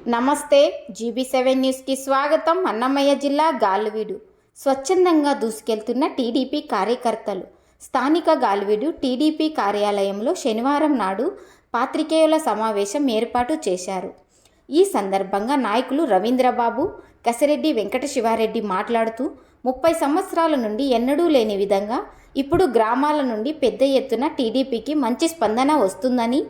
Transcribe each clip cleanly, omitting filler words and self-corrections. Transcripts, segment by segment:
నమస్తే. GB7 న్యూస్కి స్వాగతం. అన్నమయ్య జిల్లా గాలివీడు స్వచ్ఛందంగా దూసుకెళ్తున్న టీడీపీ కార్యకర్తలు స్థానిక గాలివీడు టీడీపీ కార్యాలయంలో శనివారం నాడు పాత్రికేయుల సమావేశం ఏర్పాటు చేశారు. ఈ సందర్భంగా నాయకులు రవీంద్రబాబు, కసిరెడ్డి వెంకట శివారెడ్డి మాట్లాడుతూ 30 సంవత్సరాల నుండి ఎన్నడూ లేని విధంగా ఇప్పుడు గ్రామాల నుండి పెద్ద ఎత్తున టీడీపీకి మంచి స్పందన వస్తుందని,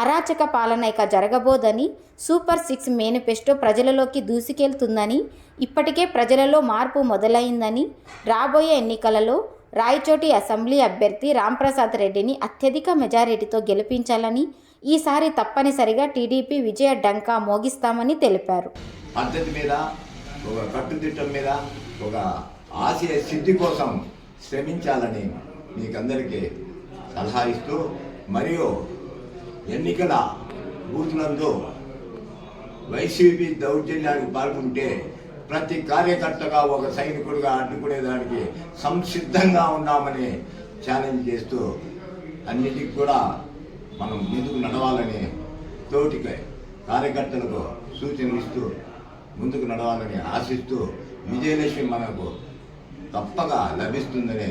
అరాచక పాలన ఇక జరగబోదని, సూపర్ 6 మేనిఫెస్టో ప్రజలలోకి దూసుకెళ్తుందని, ఇప్పటికే ప్రజలలో మార్పు మొదలైందని, రాబోయే ఎన్నికలలో రాయచోటి అసెంబ్లీ అభ్యర్థి రాంప్రసాద్ రెడ్డిని అత్యధిక మెజారిటీతో గెలిపించాలని, ఈసారి తప్పనిసరిగా టీడీపీ విజయ డంకా మోగిస్తామని తెలిపారు. పద్ధతి మీద, ఒక కట్టుదిట్టం మీద, ఒక ఆశయ సిద్ధి కోసం శ్రమించాలని మీకందరికీ సలహా ఇస్తూ, మరియు ఎన్నికల బూతులందు వైసీపీ దౌర్జన్యానికి పాల్గొంటే ప్రతి కార్యకర్తగా ఒక సైనికుడిగా అడ్డుకునేదానికి సంసిద్ధంగా ఉన్నామని ఛాలెంజ్ చేస్తూ అన్నిటికీ కూడా మనం ముందుకు నడవాలని తోటి కార్యకర్తలకు సూచనలు ఇస్తూ ముందుకు నడవాలని ఆశిస్తూ విజయలక్ష్మి మనకు తప్పగా లభిస్తుందనే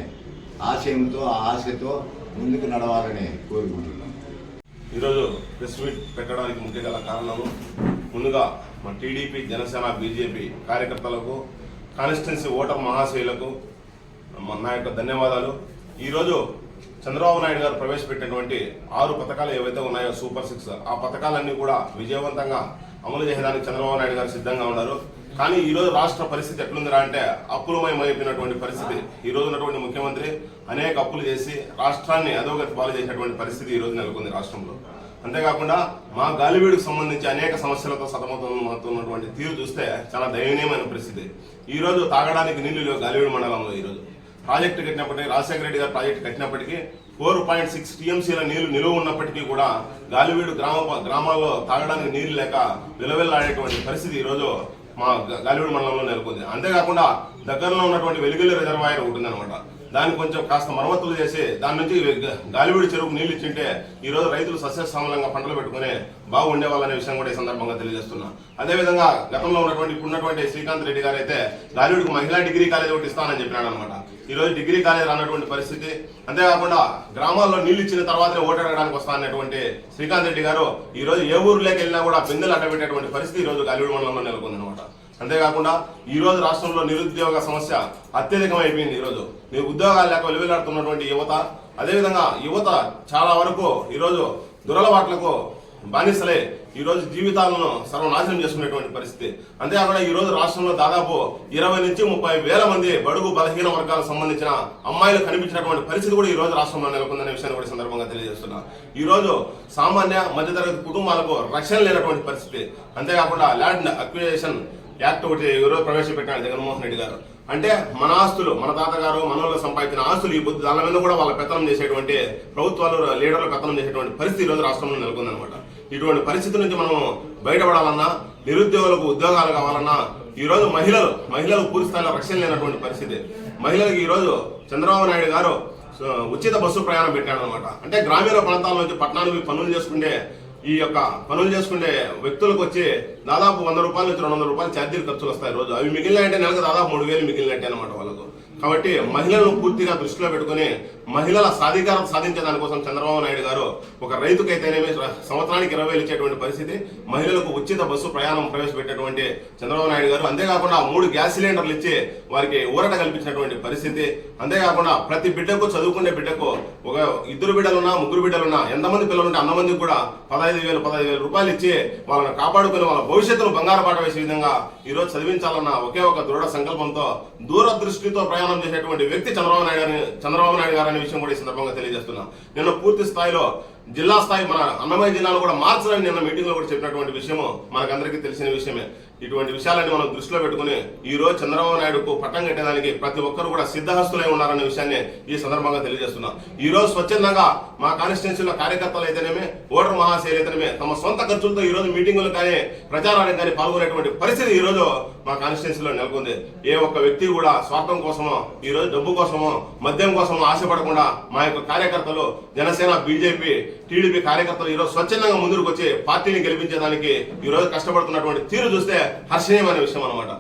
ఆశయంతో, ఆశతో ముందుకు నడవాలని కోరుకుంటున్నాం. ఈరోజు ప్రెస్ మీట్ పెట్టడానికి ముఖ్య గల కారణము, ముందుగా మా టీడీపీ, జనసేన, బీజేపీ కార్యకర్తలకు, కాన్స్టిట్యున్సీ ఓటర్ మహాశయులకు నా యొక్క ధన్యవాదాలు. ఈరోజు చంద్రబాబు నాయుడు గారు ప్రవేశపెట్టినటువంటి 6 పథకాలు ఏవైతే ఉన్నాయో సూపర్ 6, ఆ పథకాలన్నీ కూడా విజయవంతంగా అమలు చేయడానికి చంద్రబాబు నాయుడు గారు సిద్ధంగా ఉన్నారు. కానీ ఈరోజు రాష్ట్ర పరిస్థితి ఎట్లుందిరా అంటే అప్పులమయమైపోయినటువంటి పరిస్థితి. ఈ రోజు ఉన్నటువంటి ముఖ్యమంత్రి అనేక అప్పులు చేసి రాష్ట్రాన్ని అధోగతి పాలు చేసినటువంటి పరిస్థితి ఈ రోజు నెలకొంది రాష్ట్రంలో. అంతేకాకుండా మా గాలివీడుకు సంబంధించి అనేక సమస్యలతో సతమతమవుతున్నటువంటి తీరు చూస్తే చాలా దయనీయమైన పరిస్థితి. ఈ రోజు తాగడానికి నీళ్లు లేవు గాలివీడు మండలంలో. ఈ రోజు ప్రాజెక్టు కట్టినప్పటికీ, రాజశేఖర రెడ్డి గారు ప్రాజెక్టు కట్టినప్పటికీ 4.6 TMCల నీళ్లు నిలువ ఉన్నప్పటికీ కూడా గాలివీడు గ్రామాల్లో తాగడానికి నీళ్లు లేక విలవిల్లాడేటువంటి పరిస్థితి ఈరోజు మా గాలివీడు మండలంలో నెలకొంది. అంతేకాకుండా దగ్గరలో ఉన్నటువంటి వెలుగుల రిజర్వాయర్ ఉంటుందన్నమాట. దాన్ని కొంచెం కాస్త మరమ్మతులు చేసి దాని నుంచి గాలివీడు చెరువుకు నీళ్లు ఇచ్చింటే ఈ రోజు రైతులు సస్యశ్యామలంగా పంటలు పెట్టుకుని బాగుండేవాళ్ళనే విషయం కూడా ఈ సందర్భంగా తెలియజేస్తున్నా. అదేవిధంగా గతంలో ఇప్పుడున్నటువంటి శ్రీకాంత్ రెడ్డి గారు అయితే గాలివీడుకు మహిళా డిగ్రీ కాలేజ్ ఒకటి ఇస్తానని చెప్పినాడు అనమాట. ఈ రోజు డిగ్రీ కాలేజ్ రానటువంటి పరిస్థితి. అంతేకాకుండా గ్రామాల్లో నీళ్లు ఇచ్చిన తర్వాతనే ఓటు అడగడానికి వస్తాననేటువంటి శ్రీకాంత్ రెడ్డి గారు ఈ రోజు ఏ ఊర్లోకి వెళ్ళినా కూడా బిందెలు అడ్డబెట్టేటువంటి పరిస్థితి ఈ రోజు గాలివీడు మండలంలో నెలకొంది అనమాట. అంతేకాకుండా ఈ రోజు రాష్ట్రంలో నిరుద్యోగ సమస్య అత్యధికమైపోయింది. ఈ రోజు ఉద్యోగాలు లేక వెలువెలాడుతున్నటువంటి యువత, అదేవిధంగా యువత చాలా వరకు ఈరోజు దురలవాట్లకు బానిసలే ఈ రోజు జీవితాలను సర్వనాశనం చేసుకునేటువంటి పరిస్థితి. అంతేకాకుండా ఈ రోజు రాష్ట్రంలో దాదాపు 20 నుంచి 30 వేల మంది బడుగు బలహీన వర్గాలకు సంబంధించిన అమ్మాయిలు కనిపించినటువంటి పరిస్థితి కూడా ఈ రోజు రాష్ట్రంలో నెలకొందనే విషయాన్ని కూడా సందర్భంగా తెలియజేస్తున్నా. ఈ రోజు సామాన్య మధ్యతరగతి కుటుంబాలకు రక్షణ లేనటువంటి పరిస్థితి. అంతేకాకుండా ల్యాండ్ అక్విజిషన్ యాక్ట్ ఒకటి ఈరోజు ప్రవేశపెట్టాడు జగన్మోహన్ రెడ్డి గారు. అంటే మన ఆస్తులు, మన తాతగారు మనలో సంపాదించిన ఆస్తులు ఈ బుద్ధి దాని మీద కూడా వాళ్ళ పెత్తనం చేసేటువంటి ప్రభుత్వాలు, లీడర్లు పెత్తనం చేసేటువంటి పరిస్థితి ఈ రోజు రాష్ట్రంలో నెలకొందనమాట. ఇటువంటి పరిస్థితి నుంచి మనం బయటపడాలన్నా, నిరుద్యోగులకు ఉద్యోగాలు కావాలన్నా ఈ రోజు మహిళలు పూర్తి స్థాయిలో రక్షణ లేనటువంటి పరిస్థితి. మహిళలకు ఈ రోజు చంద్రబాబు నాయుడు గారు ఉచిత బస్సు ప్రయాణం పెట్టాడు అనమాట. అంటే గ్రామీణ ప్రాంతాల నుంచి పట్టణానికి పనులు చేసుకునే వ్యక్తులకు వచ్చి దాదాపు 100 రూపాయల నుంచి 200 రూపాయలు ఛార్జీలు ఖర్చులు వస్తాయి రోజు. అవి మిగిలినంటే నెలకు దాదాపు 3000 మిగిలినట్టే అనమాట వాళ్ళకు. కాబట్టి మహిళలను పూర్తిగా దృష్టిలో పెట్టుకుని మహిళల సాధికారత సాధించే దానికోసం చంద్రబాబు నాయుడు గారు ఒక రైతుకైతేనేమి సంవత్సరానికి 20,000 ఇచ్చేటువంటి పరిస్థితి, మహిళలకు ఉచిత బస్సు ప్రయాణం ప్రవేశపెట్టేటువంటి చంద్రబాబు నాయుడు గారు. అంతేకాకుండా 3 గ్యాస్ సిలిండర్లు ఇచ్చి వారికి ఊరట కల్పించినటువంటి పరిస్థితి. అంతేకాకుండా ప్రతి బిడ్డకు, చదువుకునే బిడ్డకు, ఒక 2 బిడ్డలున్నా 3 బిడ్డలున్నా ఎంతమంది పిల్లలుంటే అంతమందికి కూడా 15,000 రూపాయలు ఇచ్చి వాళ్ళని కాపాడుకుని వాళ్ళ భవిష్యత్తును బంగారు పాట వేసే విధంగా ఈ రోజు చదివించాలన్న ఒకే ఒక దృఢ సంకల్పంతో, దూరదృష్టితో ప్రయాణం చేసేటువంటి వ్యక్తి చంద్రబాబు నాయుడు గారు అనే విషయం కూడా ఈ సందర్భంగా తెలియజేస్తున్నాం. నిన్న పూర్తి స్థాయిలో జిల్లా స్థాయి మన అన్నమయ్య జిల్లాలో కూడా మార్చాలని నిన్న మీటింగ్ లో కూడా చెప్పినటువంటి విషయము మనకందరికీ తెలిసిన విషయమే. ఇటువంటి విషయాలన్నీ మనం దృష్టిలో పెట్టుకుని ఈ రోజు చంద్రబాబు నాయుడుకు పట్టం కట్టేదానికి ప్రతి ఒక్కరు కూడా సిద్ధహస్తులై ఉన్నారనే విషయాన్ని ఈ సందర్భంగా తెలియజేస్తున్నాం. ఈ రోజు స్వచ్ఛందంగా మా కాన్స్టిట్యున్సీలో కార్యకర్తలు అయితేనేమి, ఓటర్ మహాశైలు అయితేనేమి తమ సొంత ఖర్చులతో ఈ రోజు మీటింగులు కానీ ప్రచారానికి కానీ పాల్గొనేటువంటి పరిస్థితి ఈ రోజు మా కాన్స్టిట్యున్సీలో నెలకొంది. ఏ ఒక్క వ్యక్తి కూడా స్వార్థం కోసమో, ఈ రోజు డబ్బు కోసమో, మద్యం కోసమో ఆశపడకుండా మా యొక్క కార్యకర్తలు, జనసేన, బీజేపీ, టీడీపీ కార్యకర్తలు ఈ రోజు స్వచ్ఛందంగా ముందుకు వచ్చి పార్టీని గెలిపించేదానికి ఈ రోజు కష్టపడుతున్నటువంటి తీరు చూస్తే హర్షణీయమైన విషయం అన్నమాట.